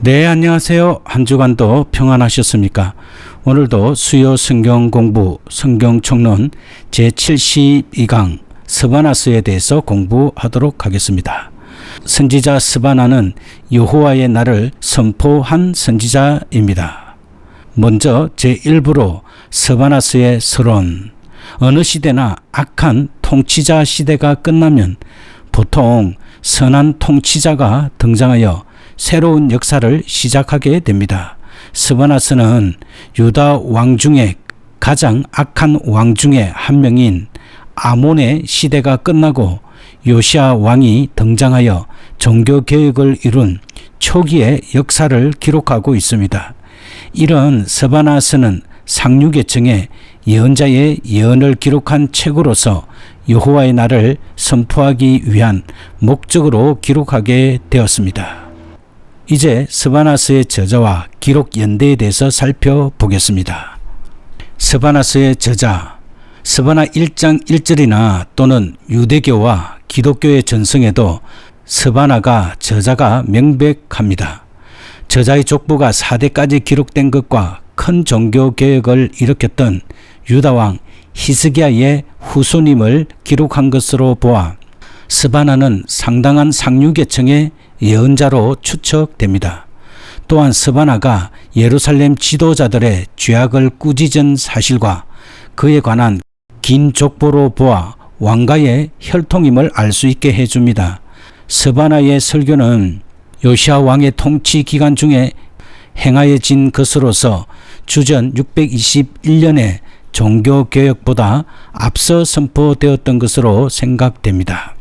네, 안녕하세요. 한 주간도 평안하셨습니까? 오늘도 수요 성경 공부 성경 총론 제72강 스바나스에 대해서 공부하도록 하겠습니다. 선지자 스바나는 여호와의 날을 선포한 선지자입니다. 먼저 제1부로 스바나스의 서론. 어느 시대나 악한 통치자 시대가 끝나면 보통 선한 통치자가 등장하여 새로운 역사를 시작하게 됩니다. 스바나스는 유다 왕 중에 가장 악한 왕 중에 한 명인 아몬의 시대가 끝나고 요시야 왕이 등장하여 종교개혁을 이룬 초기의 역사를 기록하고 있습니다. 이런 스바나스는 상류계층의 예언자의 예언을 기록한 책으로서 여호와의 날을 선포하기 위한 목적으로 기록하게 되었습니다. 이제 스바나스의 저자와 기록 연대에 대해서 살펴보겠습니다. 스바나스의 저자, 스바나 1장 1절이나 또는 유대교와 기독교의 전승에도 스바나가 저자가 명백합니다. 저자의 족보가 4대까지 기록된 것과 큰 종교개혁을 일으켰던 유다왕 히스기야의 후손임을 기록한 것으로 보아 스바나는 상당한 상류계층의 예언자로 추측됩니다. 또한 스바나가 예루살렘 지도자들의 죄악을 꾸짖은 사실과 그에 관한 긴 족보로 보아 왕가의 혈통임을 알 수 있게 해줍니다. 스바나의 설교는 요시야 왕의 통치 기간 중에 행하여진 것으로서 주전 621년에 종교개혁보다 앞서 선포되었던 것으로 생각됩니다.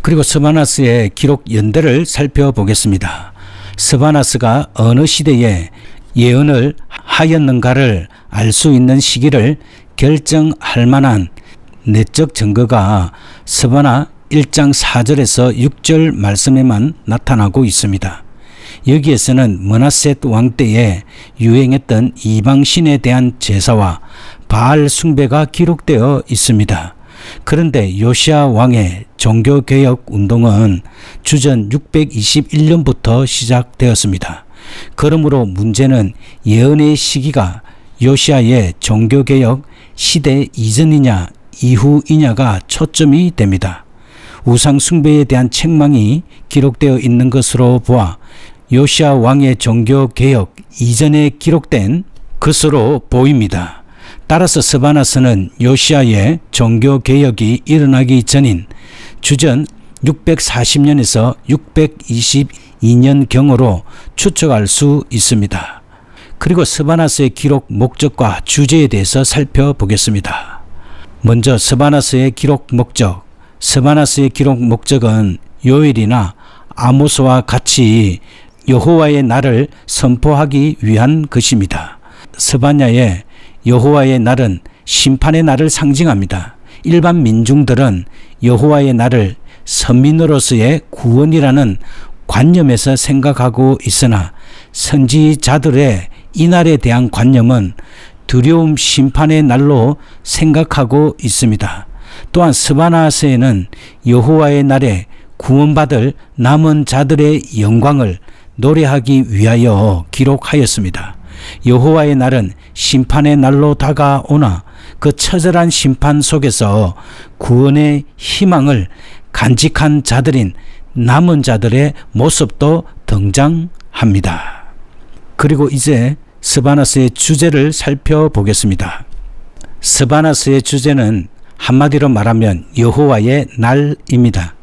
그리고 스바나스의 기록 연대를 살펴보겠습니다. 스바나스가 어느 시대에 예언을 하였는가를 알 수 있는 시기를 결정할 만한 내적 증거가 스바나 1장 4절에서 6절 말씀에만 나타나고 있습니다. 여기에서는 므낫셋 왕 때에 유행했던 이방신에 대한 제사와 바알 숭배가 기록되어 있습니다. 그런데 요시야 왕의 종교개혁 운동은 주전 621년부터 시작되었습니다. 그러므로 문제는 예언의 시기가 요시야의 종교개혁 시대 이전이냐 이후이냐가 초점이 됩니다. 우상 숭배에 대한 책망이 기록되어 있는 것으로 보아 요시야 왕의 종교개혁 이전에 기록된 것으로 보입니다. 따라서 스바나스는 요시야의 종교개혁이 일어나기 전인 주전 640년에서 622년경으로 추측할 수 있습니다. 그리고 스바나스의 기록 목적과 주제에 대해서 살펴보겠습니다. 먼저 스바나스의 기록 목적. 스바나스의 기록 목적은 요엘이나 아모스와 같이 여호와의 날을 선포하기 위한 것입니다. 스바냐의 여호와의 날은 심판의 날을 상징합니다. 일반 민중들은 여호와의 날을 선민으로서의 구원이라는 관념에서 생각하고 있으나 선지자들의 이 날에 대한 관념은 두려움 심판의 날로 생각하고 있습니다. 또한 스바나스에는 여호와의 날에 구원받을 남은 자들의 영광을 노래하기 위하여 기록하였습니다. 여호와의 날은 심판의 날로 다가오나 그 처절한 심판 속에서 구원의 희망을 간직한 자들인 남은 자들의 모습도 등장합니다. 그리고 이제 스바나스의 주제를 살펴보겠습니다. 스바나스의 주제는 한마디로 말하면 여호와의 날입니다.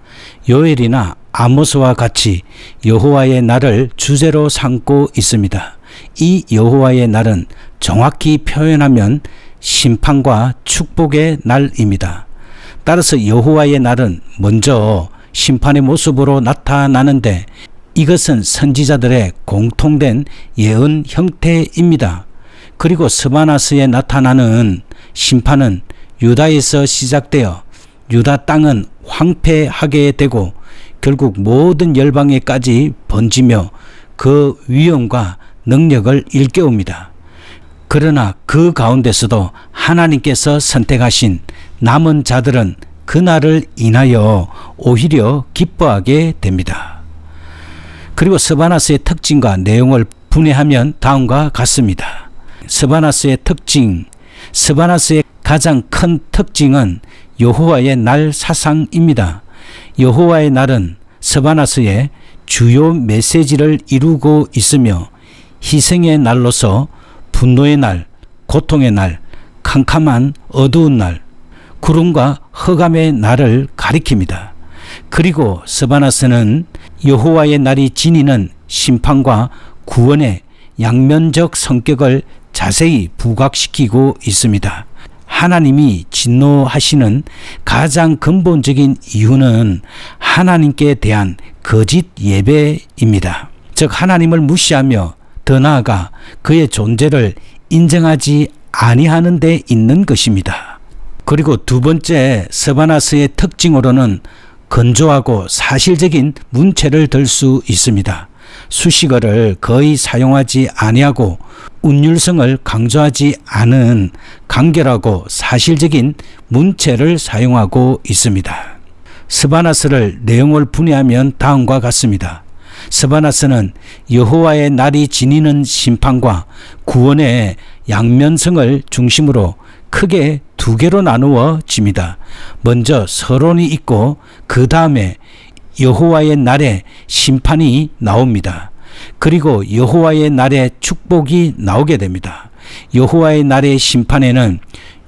요엘이나 아모스와 같이 여호와의 날을 주제로 삼고 있습니다. 이 여호와의 날은 정확히 표현하면 심판과 축복의 날입니다. 따라서 여호와의 날은 먼저 심판의 모습으로 나타나는데 이것은 선지자들의 공통된 예언 형태입니다. 그리고 스바나스에 나타나는 심판은 유다에서 시작되어 유다 땅은 황폐하게 되고 결국 모든 열방에까지 번지며 그 위엄과 능력을 일깨웁니다. 그러나 그 가운데서도 하나님께서 선택하신 남은 자들은 그날을 인하여 오히려 기뻐하게 됩니다. 그리고 스바나스의 특징과 내용을 분해하면 다음과 같습니다. 스바나스의 특징, 스바나스의 가장 큰 특징은 여호와의 날 사상입니다. 여호와의 날은 스바나스의 주요 메시지를 이루고 있으며 희생의 날로서 분노의 날, 고통의 날, 캄캄한 어두운 날, 구름과 흑암의 날을 가리킵니다. 그리고 스바나스는 여호와의 날이 지니는 심판과 구원의 양면적 성격을 자세히 부각시키고 있습니다. 하나님이 진노하시는 가장 근본적인 이유는 하나님께 대한 거짓 예배입니다. 즉 하나님을 무시하며 더 나아가 그의 존재를 인정하지 아니하는 데 있는 것입니다. 그리고 두 번째 스바나스의 특징으로는 건조하고 사실적인 문체를 들 수 있습니다. 수식어를 거의 사용하지 아니하고 운율성을 강조하지 않은 간결하고 사실적인 문체를 사용하고 있습니다. 스바나스를 내용을 분해하면 다음과 같습니다. 스바나스는 여호와의 날이 지니는 심판과 구원의 양면성을 중심으로 크게 두 개로 나누어집니다. 먼저 서론이 있고 그 다음에 여호와의 날에 심판이 나옵니다. 그리고 여호와의 날에 축복이 나오게 됩니다. 여호와의 날의 심판에는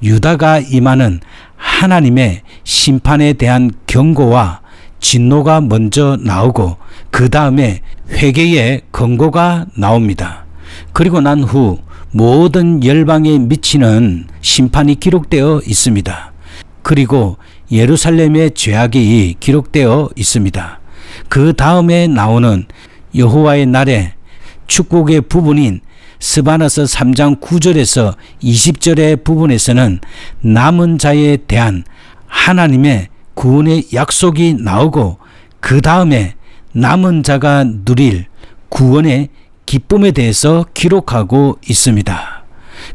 유다가 임하는 하나님의 심판에 대한 경고와 진노가 먼저 나오고 그 다음에 회개의 권고가 나옵니다. 그리고 난 후 모든 열방에 미치는 심판이 기록되어 있습니다. 그리고 예루살렘의 죄악이 기록되어 있습니다. 그 다음에 나오는 여호와의 날에 축복의 부분인 스바나서 3장 9절에서 20절의 부분에서는 남은 자에 대한 하나님의 구원의 약속이 나오고 그 다음에 남은 자가 누릴 구원의 기쁨에 대해서 기록하고 있습니다.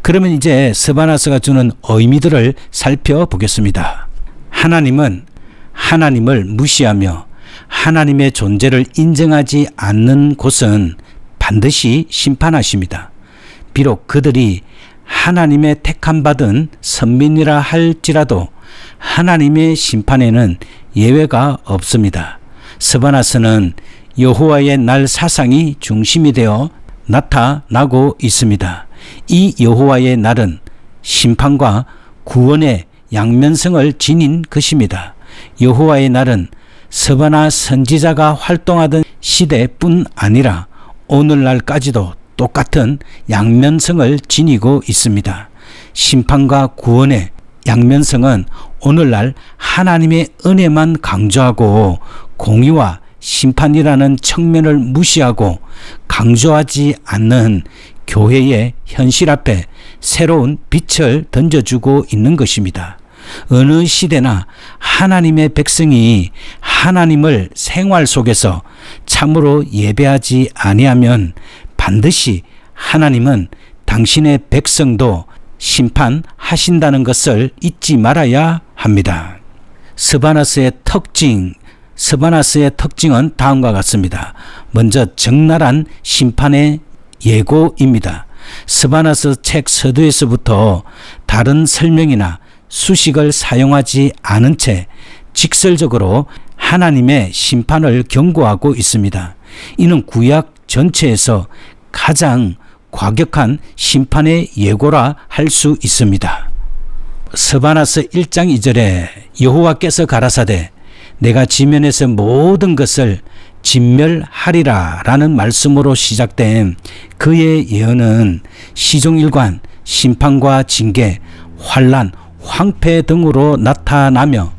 그러면 이제 스바나스가 주는 의미들을 살펴보겠습니다. 하나님은 하나님을 무시하며 하나님의 존재를 인정하지 않는 곳은 반드시 심판하십니다. 비록 그들이 하나님의 택함받은 선민이라 할지라도 하나님의 심판에는 예외가 없습니다. 스바나스는 여호와의 날 사상이 중심이 되어 나타나고 있습니다. 이 여호와의 날은 심판과 구원의 양면성을 지닌 것입니다. 여호와의 날은 스바나 선지자가 활동하던 시대뿐 아니라 오늘날까지도 똑같은 양면성을 지니고 있습니다. 심판과 구원의 양면성은 오늘날 하나님의 은혜만 강조하고 공의와 심판이라는 측면을 무시하고 강조하지 않는 교회의 현실 앞에 새로운 빛을 던져주고 있는 것입니다. 어느 시대나 하나님의 백성이 하나님을 생활 속에서 참으로 예배하지 아니하면 반드시 하나님은 당신의 백성도 심판하신다는 것을 잊지 말아야 합니다. 스바나스의 특징은 다음과 같습니다. 먼저 적나라한 심판의 예고입니다. 스바나스 책 서두에서부터 다른 설명이나 수식을 사용하지 않은 채 직설적으로 하나님의 심판을 경고하고 있습니다. 이는 구약 전체에서 가장 과격한 심판의 예고라 할 수 있습니다. 스바나스 1장 2절에 여호와께서 가라사대 내가 지면에서 모든 것을 진멸하리라 라는 말씀으로 시작된 그의 예언은 시종일관, 심판과 징계, 환난, 황폐 등으로 나타나며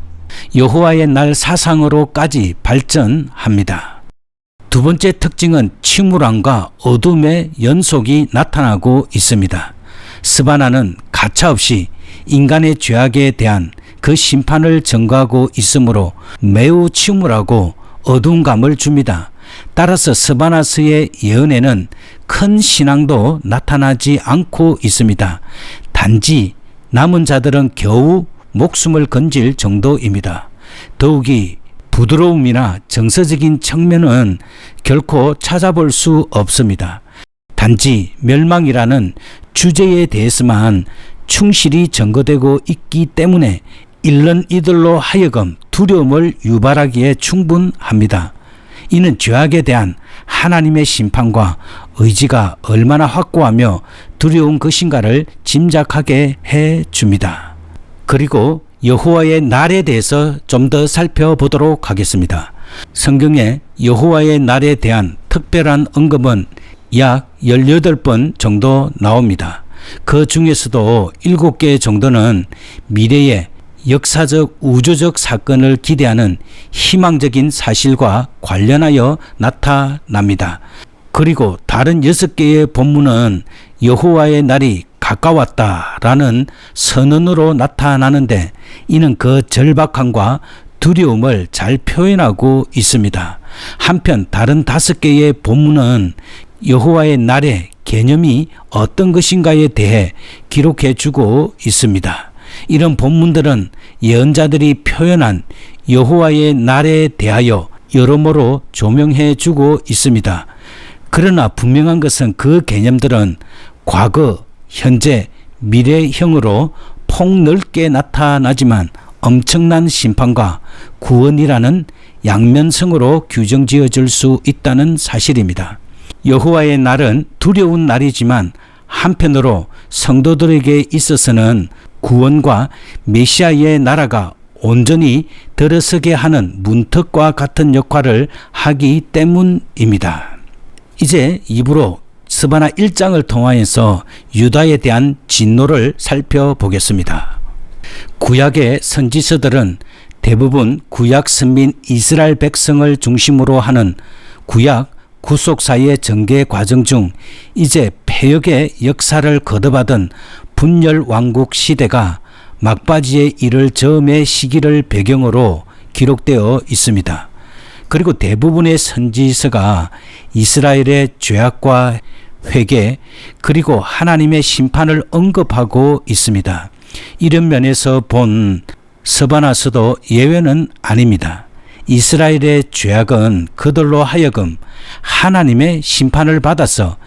여호와의 날 사상으로까지 발전합니다. 두 번째 특징은 침울함과 어둠의 연속이 나타나고 있습니다. 스바나는 가차없이 인간의 죄악에 대한 그 심판을 전가하고 있으므로 매우 침울하고 어두운 감을 줍니다. 따라서 스바나스의 예언에는 큰 신앙도 나타나지 않고 있습니다. 단지 남은 자들은 겨우 목숨을 건질 정도입니다. 더욱이 부드러움이나 정서적인 측면은 결코 찾아볼 수 없습니다. 단지 멸망이라는 주제에 대해서만 충실히 전거되고 있기 때문에 읽는 이들로 하여금 두려움을 유발하기에 충분합니다. 이는 죄악에 대한 하나님의 심판과 의지가 얼마나 확고하며 두려운 것인가를 짐작하게 해줍니다. 그리고 여호와의 날에 대해서 좀 더 살펴보도록 하겠습니다. 성경에 여호와의 날에 대한 특별한 언급은 약 18번 정도 나옵니다. 그 중에서도 7개 정도는 미래의 역사적 우주적 사건을 기대하는 희망적인 사실과 관련하여 나타납니다. 그리고 다른 6개의 본문은 여호와의 날이 가까웠다라는 선언으로 나타나는데 이는 그 절박함과 두려움을 잘 표현하고 있습니다. 한편 다른 5개의 본문은 여호와의 날의 개념이 어떤 것인가에 대해 기록해 주고 있습니다. 이런 본문들은 예언자들이 표현한 여호와의 날에 대하여 여러모로 조명해 주고 있습니다. 그러나 분명한 것은 그 개념들은 과거, 현재, 미래형으로 폭넓게 나타나지만 엄청난 심판과 구원이라는 양면성으로 규정지어질 수 있다는 사실입니다. 여호와의 날은 두려운 날이지만 한편으로 성도들에게 있어서는 구원과 메시아의 나라가 온전히 들어서게 하는 문턱과 같은 역할을 하기 때문입니다. 이제 입으로 스바나 1장을 통하여서 유다에 대한 진노를 살펴보겠습니다. 구약의 선지서들은 대부분 구약 선민 이스라엘 백성을 중심으로 하는 구약 구속사의 전개 과정 중 이제 폐역의 역사를 거듭하던 분열 왕국 시대가 막바지에 이를 즈음의 시기를 배경으로 기록되어 있습니다. 그리고 대부분의 선지서가 이스라엘의 죄악과 회개 그리고 하나님의 심판을 언급하고 있습니다. 이런 면에서 본 스바나서도 예외는 아닙니다. 이스라엘의 죄악은 그들로 하여금 하나님의 심판을 받아서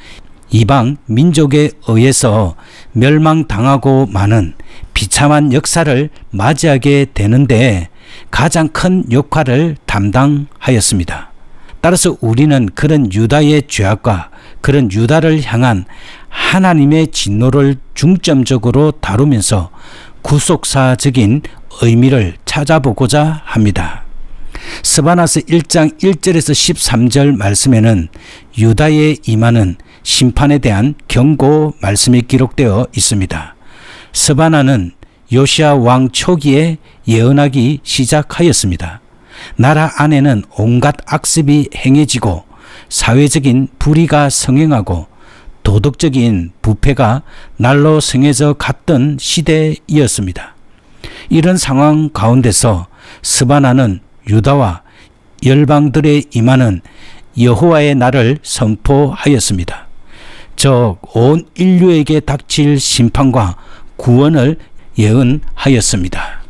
이방 민족에 의해서 멸망당하고 마는 비참한 역사를 맞이하게 되는데 가장 큰 역할을 담당하였습니다. 따라서 우리는 그런 유다의 죄악과 그런 유다를 향한 하나님의 진노를 중점적으로 다루면서 구속사적인 의미를 찾아보고자 합니다. 스바나서 1장 1절에서 13절 말씀에는 유다에 임하는 심판에 대한 경고 말씀이 기록되어 있습니다. 스바나는 요시야 왕 초기에 예언하기 시작하였습니다. 나라 안에는 온갖 악습이 행해지고 사회적인 불의가 성행하고 도덕적인 부패가 날로 성해져 갔던 시대이었습니다. 이런 상황 가운데서 스바나는 유다와 열방들에 임하는 여호와의 날을 선포하였습니다. 즉 온 인류에게 닥칠 심판과 구원을 예언하였습니다.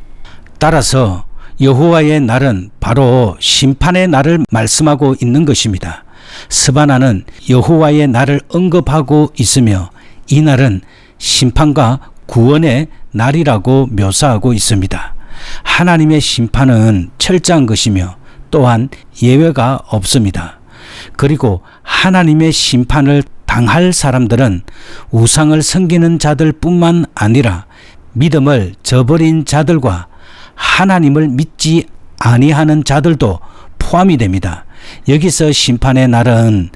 따라서 여호와의 날은 바로 심판의 날을 말씀하고 있는 것입니다. 스바나는 여호와의 날을 언급하고 있으며 이 날은 심판과 구원의 날이라고 묘사하고 있습니다. 하나님의 심판은 철저한 것이며 또한 예외가 없습니다. 그리고 하나님의 심판을 당할 사람들은 우상을 섬기는 자들 뿐만 아니라 믿음을 저버린 자들과 하나님을 믿지 아니하는 자들도 포함이 됩니다. 여기서 심판의 날은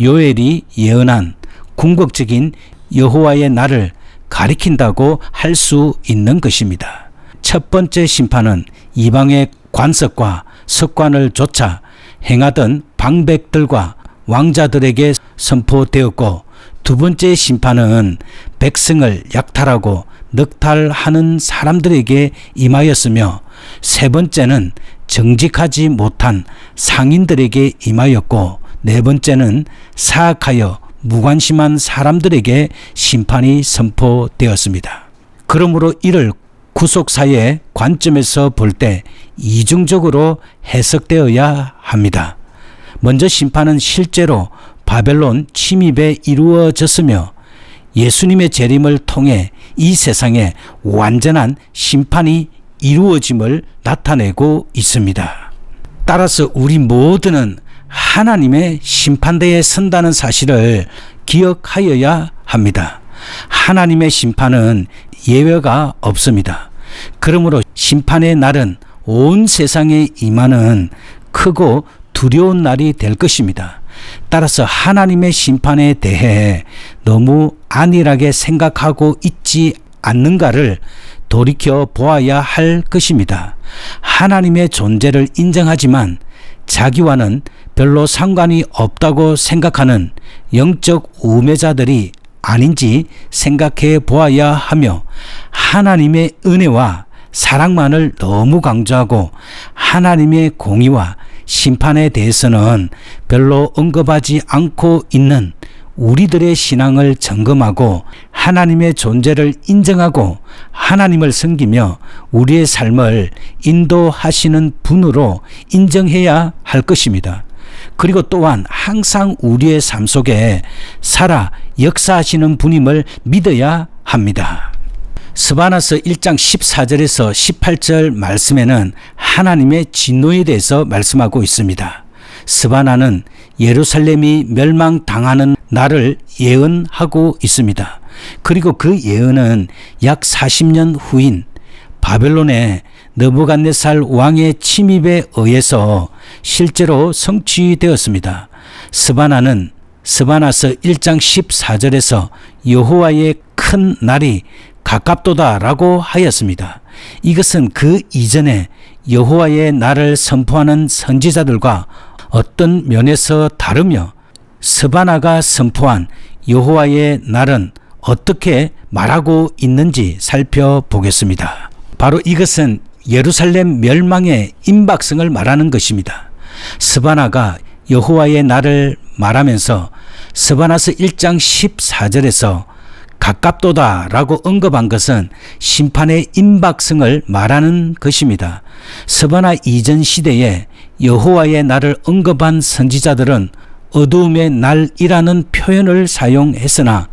요엘이 예언한 궁극적인 여호와의 날을 가리킨다고 할 수 있는 것입니다. 첫 번째 심판은 이방의 관습과 습관을 좇아 행하던 방백들과 왕자들에게 선포되었고, 두 번째 심판은 백성을 약탈하고 늑탈하는 사람들에게 임하였으며, 세 번째는 정직하지 못한 상인들에게 임하였고, 네 번째는 사악하여 무관심한 사람들에게 심판이 선포되었습니다. 그러므로 이를 구속사의 관점에서 볼 때 이중적으로 해석되어야 합니다. 먼저 심판은 실제로 바벨론 침입에 이루어졌으며 예수님의 재림을 통해 이 세상에 완전한 심판이 이루어짐을 나타내고 있습니다. 따라서 우리 모두는 하나님의 심판대에 선다는 사실을 기억하여야 합니다. 하나님의 심판은 예외가 없습니다. 그러므로 심판의 날은 온 세상에 임하는 크고 두려운 날이 될 것입니다. 따라서 하나님의 심판에 대해 너무 안일하게 생각하고 있지 않는가를 돌이켜 보아야 할 것입니다. 하나님의 존재를 인정하지만 자기와는 별로 상관이 없다고 생각하는 영적 우매자들이 아닌지 생각해 보아야 하며, 하나님의 은혜와 사랑만을 너무 강조하고 하나님의 공의와 심판에 대해서는 별로 언급하지 않고 있는 우리들의 신앙을 점검하고 하나님의 존재를 인정하고 하나님을 섬기며 우리의 삶을 인도하시는 분으로 인정해야 할 것입니다. 그리고 또한 항상 우리의 삶 속에 살아 역사하시는 분임을 믿어야 합니다. 스바나서 1장 14절에서 18절 말씀에는 하나님의 진노에 대해서 말씀하고 있습니다. 스바나는 예루살렘이 멸망당하는 날을 예언하고 있습니다. 그리고 그 예언은 약 40년 후인 바벨론의 느부갓네살 왕의 침입에 의해서 실제로 성취되었습니다. 스바나서 1장 14절에서 여호와의 큰 날이 가깝도다라고 하였습니다. 이것은 그 이전에 여호와의 날을 선포하는 선지자들과 어떤 면에서 다르며 스바나가 선포한 여호와의 날은 어떻게 말하고 있는지 살펴보겠습니다. 바로 이것은 예루살렘 멸망의 임박성을 말하는 것입니다. 스바나가 여호와의 날을 말하면서 스바나서 1장 14절에서 가깝도다라고 언급한 것은 심판의 임박성을 말하는 것입니다. 스바나 이전 시대에 여호와의 날을 언급한 선지자들은 어두움의 날이라는 표현을 사용했으나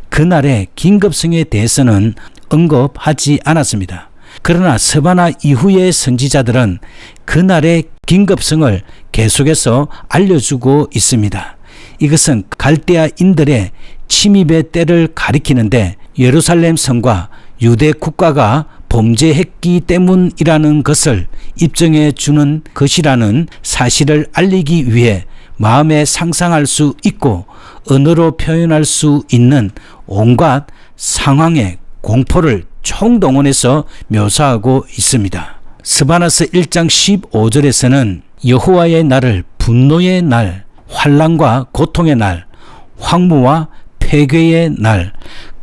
그날의 긴급성에 대해서는 언급하지 않았습니다. 그러나 스바나 이후의 선지자들은 그날의 긴급성을 계속해서 알려주고 있습니다. 이것은 갈대아인들의 침입의 때를 가리키는데 예루살렘 성과 유대 국가가 범죄했기 때문이라는 것을 입증해 주는 것이라는 사실을 알리기 위해 마음에 상상할 수 있고 언어로 표현할 수 있는 온갖 상황의 공포를 총동원해서 묘사하고 있습니다. 스바나서 1장 15절에서는 여호와의 날을 분노의 날, 환난과 고통의 날, 황무와 폐괴의 날,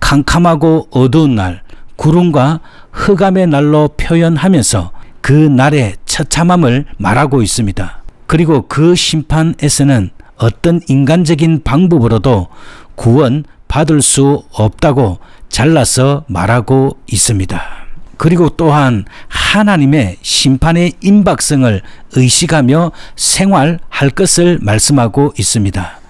캄캄하고 어두운 날, 구름과 흑암의 날로 표현하면서 그 날의 처참함을 말하고 있습니다. 그리고 그 심판에서는 어떤 인간적인 방법으로도 구원 받을 수 없다고 잘라서 말하고 있습니다. 그리고 또한 하나님의 심판의 임박성을 의식하며 생활할 것을 말씀하고 있습니다.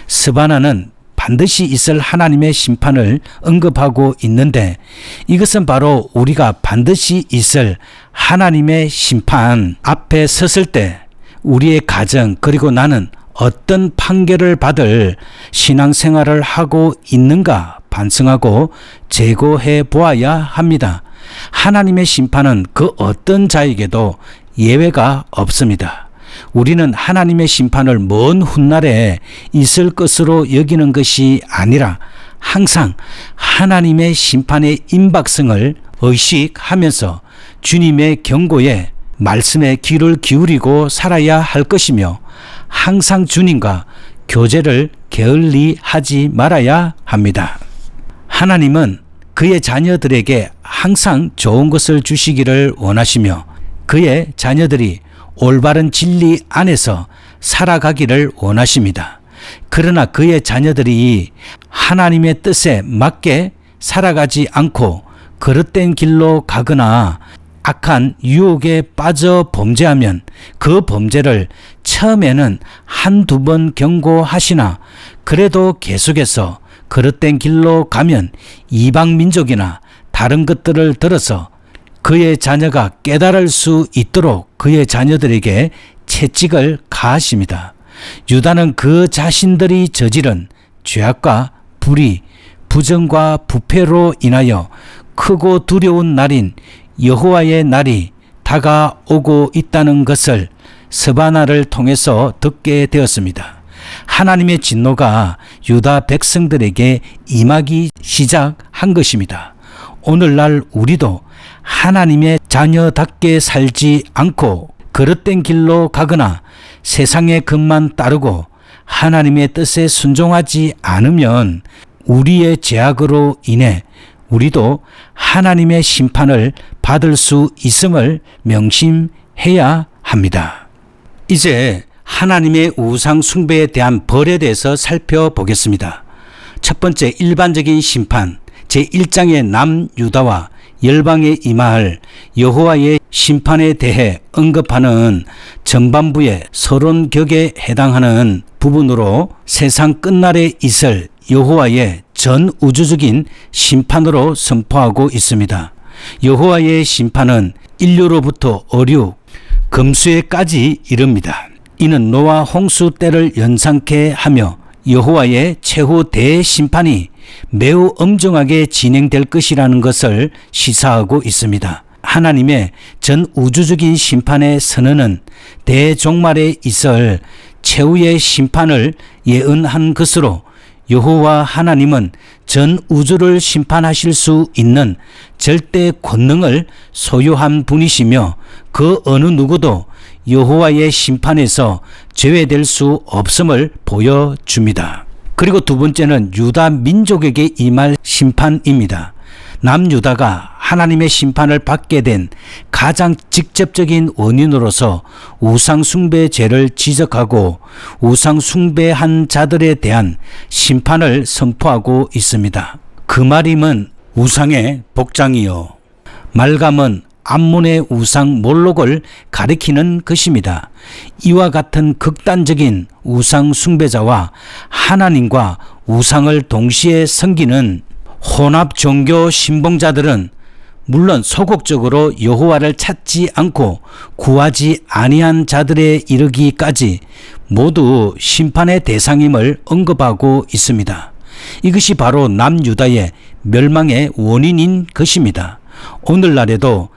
스바나는 반드시 있을 하나님의 심판을 언급하고 있는데 이것은 바로 우리가 반드시 있을 하나님의 심판 앞에 섰을 때 우리의 가정 그리고 나는 어떤 판결을 받을 신앙생활을 하고 있는가 반성하고 재고해 보아야 합니다. 하나님의 심판은 그 어떤 자에게도 예외가 없습니다. 우리는 하나님의 심판을 먼 훗날에 있을 것으로 여기는 것이 아니라 항상 하나님의 심판의 임박성을 의식하면서 주님의 경고에 말씀에 귀를 기울이고 살아야 할 것이며 항상 주님과 교제를 게을리하지 말아야 합니다. 하나님은 그의 자녀들에게 항상 좋은 것을 주시기를 원하시며 그의 자녀들이 올바른 진리 안에서 살아가기를 원하십니다. 그러나 그의 자녀들이 하나님의 뜻에 맞게 살아가지 않고 그릇된 길로 가거나 악한 유혹에 빠져 범죄하면 그 범죄를 처음에는 한두 번 경고하시나 그래도 계속해서 그릇된 길로 가면 이방 민족이나 다른 것들을 들어서 그의 자녀가 깨달을 수 있도록 그의 자녀들에게 채찍을 가하십니다. 유다는 그 자신들이 저지른 죄악과 불의, 부정과 부패로 인하여 크고 두려운 날인 여호와의 날이 다가오고 있다는 것을 스바나를 통해서 듣게 되었습니다. 하나님의 진노가 유다 백성들에게 임하기 시작한 것입니다. 오늘날 우리도 하나님의 자녀답게 살지 않고 그릇된 길로 가거나 세상의 것만 따르고 하나님의 뜻에 순종하지 않으면 우리의 죄악으로 인해 우리도 하나님의 심판을 받을 수 있음을 명심해야 합니다. 이제 하나님의 우상 숭배에 대한 벌에 대해서 살펴보겠습니다. 첫 번째, 일반적인 심판, 제1장의 남유다와 열방에 임할 여호와의 심판에 대해 언급하는 전반부의 서론격에 해당하는 부분으로 세상 끝날에 있을 여호와의 전 우주적인 심판으로 선포하고 있습니다. 여호와의 심판은 인류로부터 어류, 금수에까지 이릅니다. 이는 노아 홍수 때를 연상케 하며 여호와의 최후 대심판이 매우 엄정하게 진행될 것이라는 것을 시사하고 있습니다. 하나님의 전 우주적인 심판의 선언은 대종말에 있을 최후의 심판을 예언한 것으로 여호와 하나님은 전 우주를 심판하실 수 있는 절대 권능을 소유한 분이시며 그 어느 누구도 여호와의 심판에서 제외될 수 없음을 보여줍니다. 그리고 두 번째는 유다 민족에게 임할 심판입니다. 남유다가 하나님의 심판을 받게 된 가장 직접적인 원인으로서 우상숭배 죄를 지적하고 우상숭배한 자들에 대한 심판을 선포하고 있습니다. 그 말임은 우상의 복장이요 말감은 암몬의 우상 몰록을 가리키는 것입니다. 이와 같은 극단적인 우상 숭배자와 하나님과 우상을 동시에 섬기는 혼합 종교 신봉자들은 물론 소극적으로 여호와를 찾지 않고 구하지 아니한 자들에 이르기까지 모두 심판의 대상임을 언급하고 있습니다. 이것이 바로 남유다의 멸망의 원인인 것입니다. 오늘날에도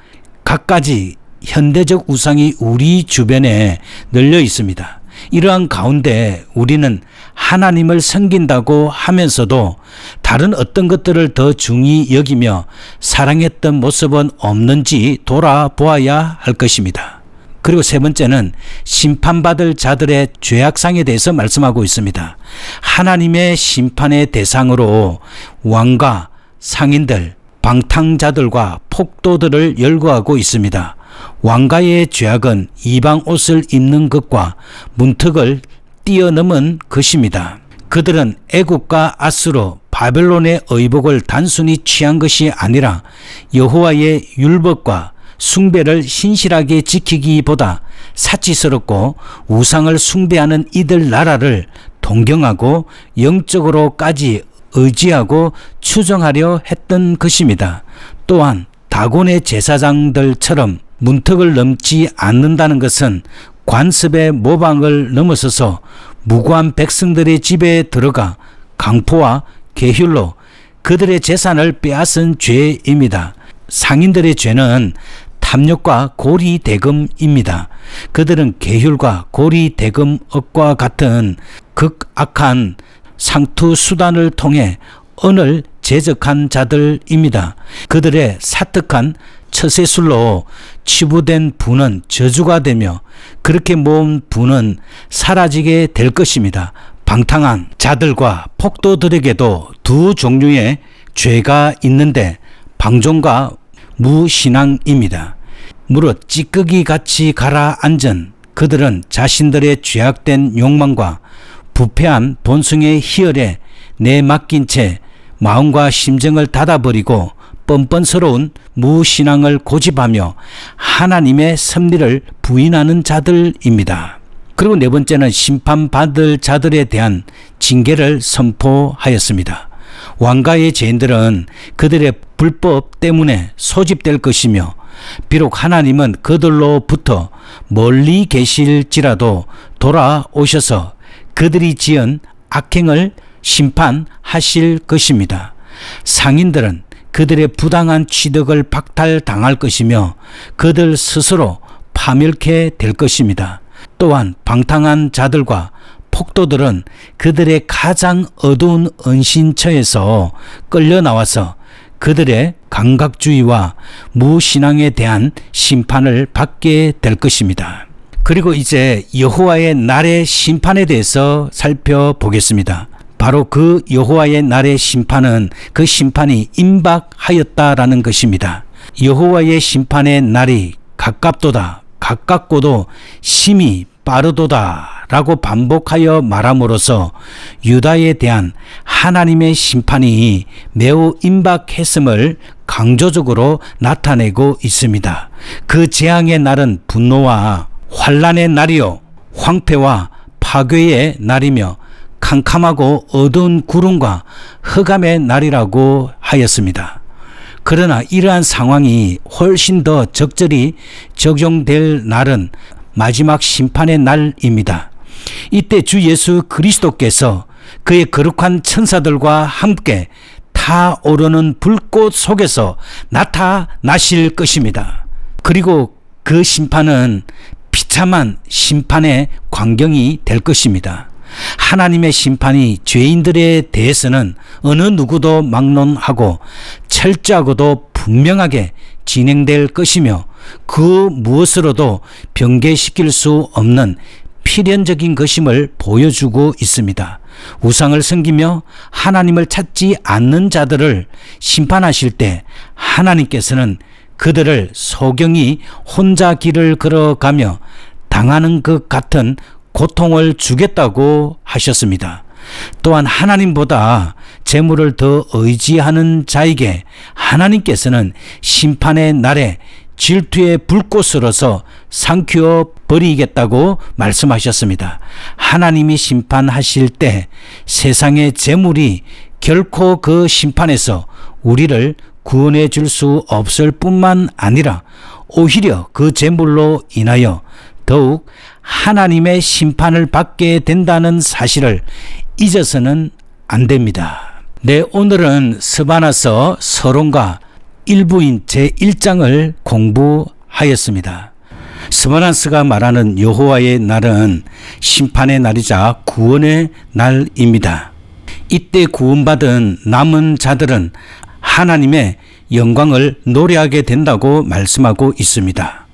갖가지 현대적 우상이 우리 주변에 널려 있습니다. 이러한 가운데 우리는 하나님을 섬긴다고 하면서도 다른 어떤 것들을 더 중히 여기며 사랑했던 모습은 없는지 돌아보아야 할 것입니다. 그리고 세 번째는 심판받을 자들의 죄악상에 대해서 말씀하고 있습니다. 하나님의 심판의 대상으로 왕과 상인들, 방탕자들과 폭도들을 열거하고 있습니다. 왕가의 죄악은 이방 옷을 입는 것과 문턱을 뛰어넘은 것입니다. 그들은 애국과 아수르, 바벨론의 의복을 단순히 취한 것이 아니라 여호와의 율법과 숭배를 신실하게 지키기보다 사치스럽고 우상을 숭배하는 이들 나라를 동경하고 영적으로까지 의지하고 추종하려 했던 것입니다. 또한 다곤의 제사장들처럼 문턱을 넘지 않는다는 것은 관습의 모방을 넘어서서 무고한 백성들의 집에 들어가 강포와 계율로 그들의 재산을 빼앗은 죄입니다. 상인들의 죄는 탐욕과 고리대금입니다. 그들은 계율과 고리대금업과 같은 극악한 상투수단을 통해 언을 제적한 자들입니다. 그들의 사특한 처세술로 치부된 부는 저주가 되며 그렇게 모은 부는 사라지게 될 것입니다. 방탕한 자들과 폭도들에게도 두 종류의 죄가 있는데 방종과 무신앙입니다. 무릇 찌꺼기 같이 가라앉은 그들은 자신들의 죄악된 욕망과 부패한 본성의 희열에 내맡긴 채 마음과 심정을 닫아버리고 뻔뻔스러운 무신앙을 고집하며 하나님의 섭리를 부인하는 자들입니다. 그리고 네 번째는 심판받을 자들에 대한 징계를 선포하였습니다. 왕가의 죄인들은 그들의 불법 때문에 소집될 것이며 비록 하나님은 그들로부터 멀리 계실지라도 돌아오셔서 그들이 지은 악행을 심판하실 것입니다. 상인들은 그들의 부당한 취득을 박탈당할 것이며 그들 스스로 파멸케 될 것입니다. 또한 방탕한 자들과 폭도들은 그들의 가장 어두운 은신처에서 끌려 나와서 그들의 감각주의와 무신앙에 대한 심판을 받게 될 것입니다. 그리고 이제 여호와의 날의 심판에 대해서 살펴보겠습니다. 바로 그 여호와의 날의 심판은 그 심판이 임박하였다라는 것입니다. 여호와의 심판의 날이 가깝도다, 가깝고도 심히 빠르도다 라고 반복하여 말함으로써 유다에 대한 하나님의 심판이 매우 임박했음을 강조적으로 나타내고 있습니다. 그 재앙의 날은 분노와 환란의 날이요 황폐와 파괴의 날이며 캄캄하고 어두운 구름과 흑암의 날이라고 하였습니다. 그러나 이러한 상황이 훨씬 더 적절히 적용될 날은 마지막 심판의 날입니다. 이때 주 예수 그리스도께서 그의 거룩한 천사들과 함께 타오르는 불꽃 속에서 나타나실 것입니다. 그리고 그 심판은 비참한 심판의 광경이 될 것입니다. 하나님의 심판이 죄인들에 대해서는 어느 누구도 막론하고 철저하고도 분명하게 진행될 것이며 그 무엇으로도 변개시킬 수 없는 필연적인 것임을 보여주고 있습니다. 우상을 섬기며 하나님을 찾지 않는 자들을 심판하실 때 하나님께서는 그들을 소경이 혼자 길을 걸어가며 당하는 것 같은 고통을 주겠다고 하셨습니다. 또한 하나님보다 재물을 더 의지하는 자에게 하나님께서는 심판의 날에 질투의 불꽃으로서 삼키어 버리겠다고 말씀하셨습니다. 하나님이 심판하실 때 세상의 재물이 결코 그 심판에서 우리를 구원해 줄 수 없을 뿐만 아니라 오히려 그 재물로 인하여 더욱 하나님의 심판을 받게 된다는 사실을 잊어서는 안 됩니다. 네, 오늘은 스바나서 서론과 일부인 제1장을 공부하였습니다. 스바나서가 말하는 여호와의 날은 심판의 날이자 구원의 날입니다. 이때 구원받은 남은 자들은 하나님의 영광을 노래하게 된다고 말씀하고 있습니다.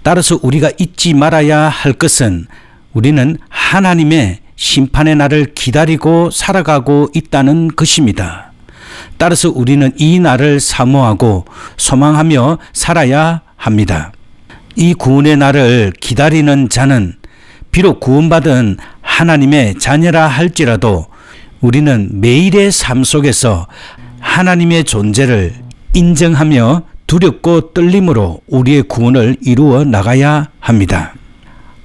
따라서 우리가 잊지 말아야 할 것은 우리는 하나님의 심판의 날을 기다리고 살아가고 있다는 것입니다. 따라서 우리는 이 날을 사모하고 소망하며 살아야 합니다. 이 구원의 날을 기다리는 자는 비록 구원받은 하나님의 자녀라 할지라도 우리는 매일의 삶 속에서 하나님의 존재를 인정하며 두렵고 떨림으로 우리의 구원을 이루어 나가야 합니다.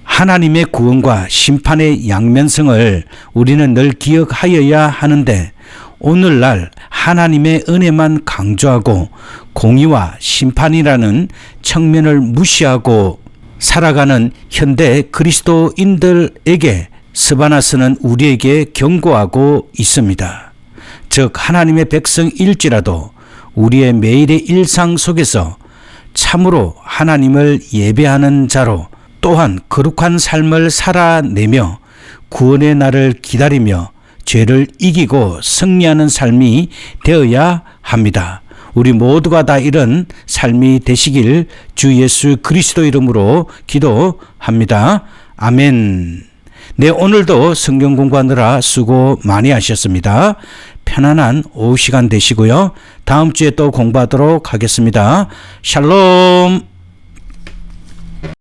하나님의 구원과 심판의 양면성을 우리는 늘 기억하여야 하는데 오늘날 하나님의 은혜만 강조하고 공의와 심판이라는 측면을 무시하고 살아가는 현대 그리스도인들에게 스바나서는 우리에게 경고하고 있습니다. 즉 하나님의 백성일지라도 우리의 매일의 일상 속에서 참으로 하나님을 예배하는 자로 또한 거룩한 삶을 살아내며 구원의 날을 기다리며 죄를 이기고 승리하는 삶이 되어야 합니다. 우리 모두가 다 이런 삶이 되시길 주 예수 그리스도 이름으로 기도합니다. 아멘. 네, 오늘도 성경 공부하느라 수고 많이 하셨습니다. 편안한 오후 시간 되시고요. 다음 주에 또 공부하도록 하겠습니다. 샬롬.